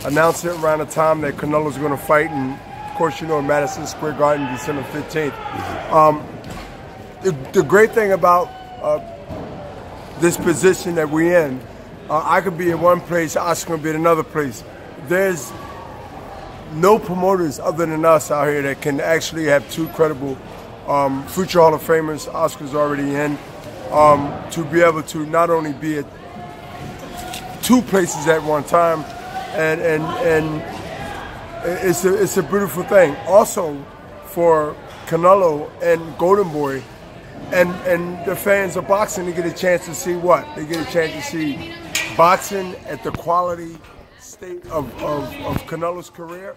announced it around the time that Canelo's going to fight, and of course, you know, Madison Square Garden, December 15th. The great thing about this position that we're in, I could be in one place, Oscar could be in another place. There's no promoters other than us out here that can actually have two credible future Hall of Famers. Oscar's already in. To be able to not only be at two places at one time, and it's a beautiful thing. Also for Canelo and Golden Boy and the fans of boxing, to get a chance to see what? They get a chance to see boxing at the quality state of Canelo's career,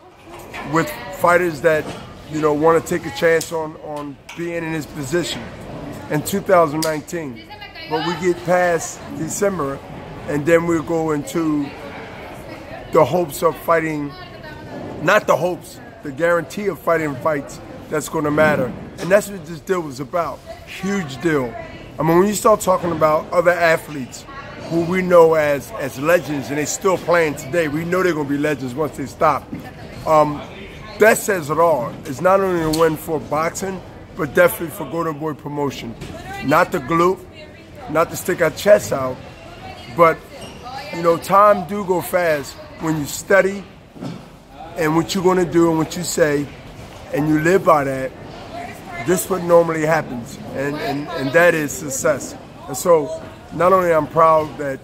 with fighters that, you know, want to take a chance on being in his position in 2019. But we get past December, and then we'll go into the hopes of fighting, not the hopes, the guarantee of fighting fights that's going to matter. And that's what this deal was about. Huge deal. I mean, when you start talking about other athletes who we know as legends, and they still playing today, we know they're going to be legends once they stop. That says it all. It's not only a win for boxing, but definitely for Golden Boy promotion. Not to gloat, not to stick our chests out, but, you know, time do go fast when you study and what you're going to do and what you say, and you live by that. This is what normally happens, and that is success. And so, not only I'm proud that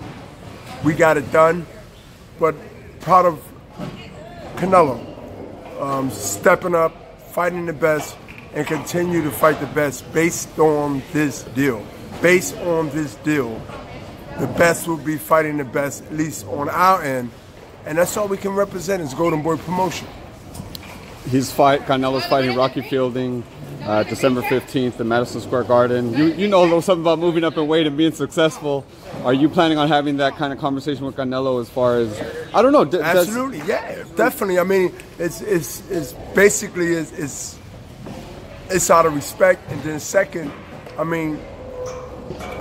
we got it done, but proud of Canelo stepping up, fighting the best, and continue to fight the best based on this deal. Based on this deal, the best will be fighting the best, at least on our end, and that's all we can represent is Golden Boy promotion. Canelo's fighting Rocky Fielding December 15th in Madison Square Garden. You know a little something about moving up in weight and being successful. Are you planning on having that kind of conversation with Canelo as far as, I don't know. Absolutely, yeah, definitely. I mean, it's basically it's out of respect, and then second, I mean,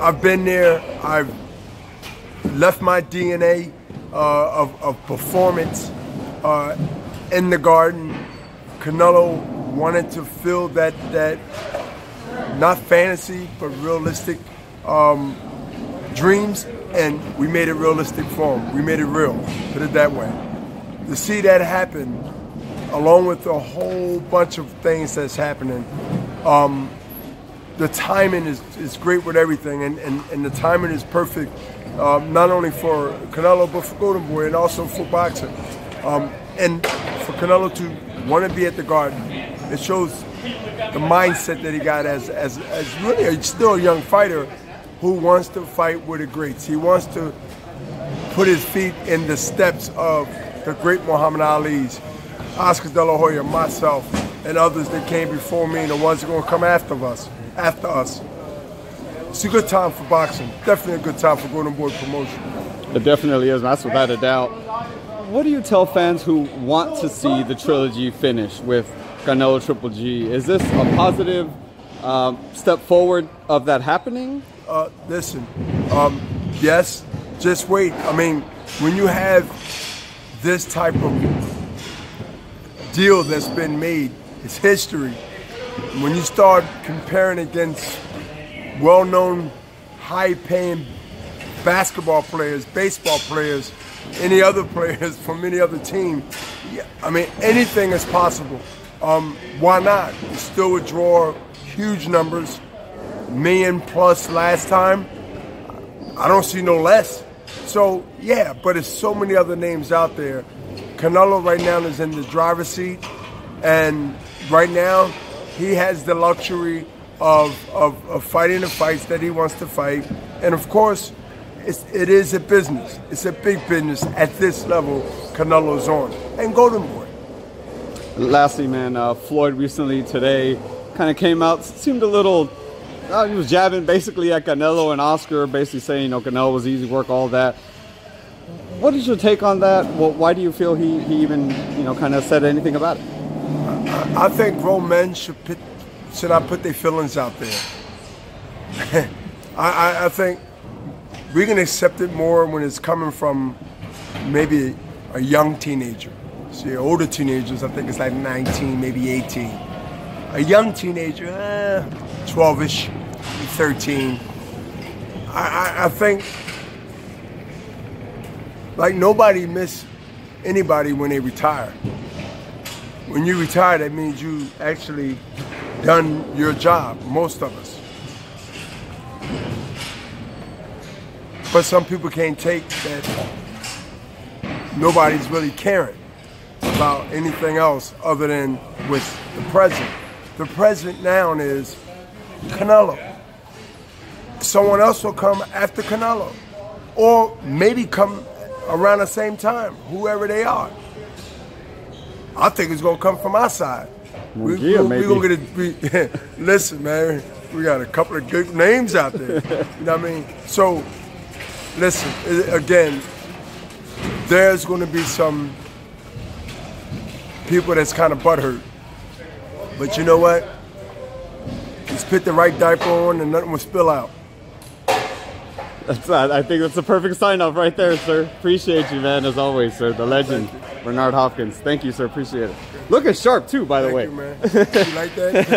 I've been there. I've left my DNA of performance in the Garden. Canelo wanted to fill that not fantasy but realistic dreams, and we made it realistic for him. We made it real, put it that way. To see that happen, along with a whole bunch of things that's happening, the timing is great with everything, and the timing is perfect, not only for Canelo but for Golden Boy, and also for boxing. And for Canelo to want to be at the Garden, it shows the mindset that he got as really still a young fighter who wants to fight with the greats. He wants to put his feet in the steps of the great Muhammad Ali's, Oscar De La Hoya, myself, and others that came before me, and the ones that are going to come after us. It's a good time for boxing. Definitely a good time for Golden Boy promotion. It definitely is, that's without a doubt. What do you tell fans who want to see the trilogy finish with Canelo Triple G? Is this a positive step forward of that happening? Listen, yes, just wait. I mean, when you have this type of deal that's been made, it's history. When you start comparing against well-known, high-paying basketball players, baseball players, any other players from any other team, yeah, I mean, anything is possible. Why not? You still would draw huge numbers, million plus last time. I don't see no less. So, yeah, but there's so many other names out there. Canelo right now is in the driver's seat, and right now he has the luxury of fighting the fights that he wants to fight. And of course, it is a business. It's a big business at this level Canelo's on. And Golden Boy. Lastly, man, Floyd recently today kind of came out, seemed a little, he was jabbing basically at Canelo and Oscar, basically saying, you know, Canelo was easy work, all that. What is your take on that? Well, why do you feel he even, you know, kind of said anything about it? I think grown men should not put their feelings out there. I think we can accept it more when it's coming from maybe a young teenager. See, older teenagers, I think it's like 19, maybe 18. A young teenager, 12-ish, 13. I think, like, nobody miss anybody when they retire. When you retire, that means you actually done your job, most of us. But some people can't take that nobody's really caring about anything else other than with the present. The present now is Canelo. Someone else will come after Canelo, or maybe come around the same time, whoever they are. I think it's gonna come from our side. We're gonna get it. Listen, man, we got a couple of good names out there. You know what I mean? So, listen, again, there's gonna be some people that's kind of butthurt. But you know what? Just put the right diaper on and nothing will spill out. I think that's the perfect sign-off right there, sir. Appreciate you, man, as always, sir. The legend, Bernard Hopkins. Thank you, sir. Appreciate it. Looking sharp, too, by the way. Thank you, man. You like that?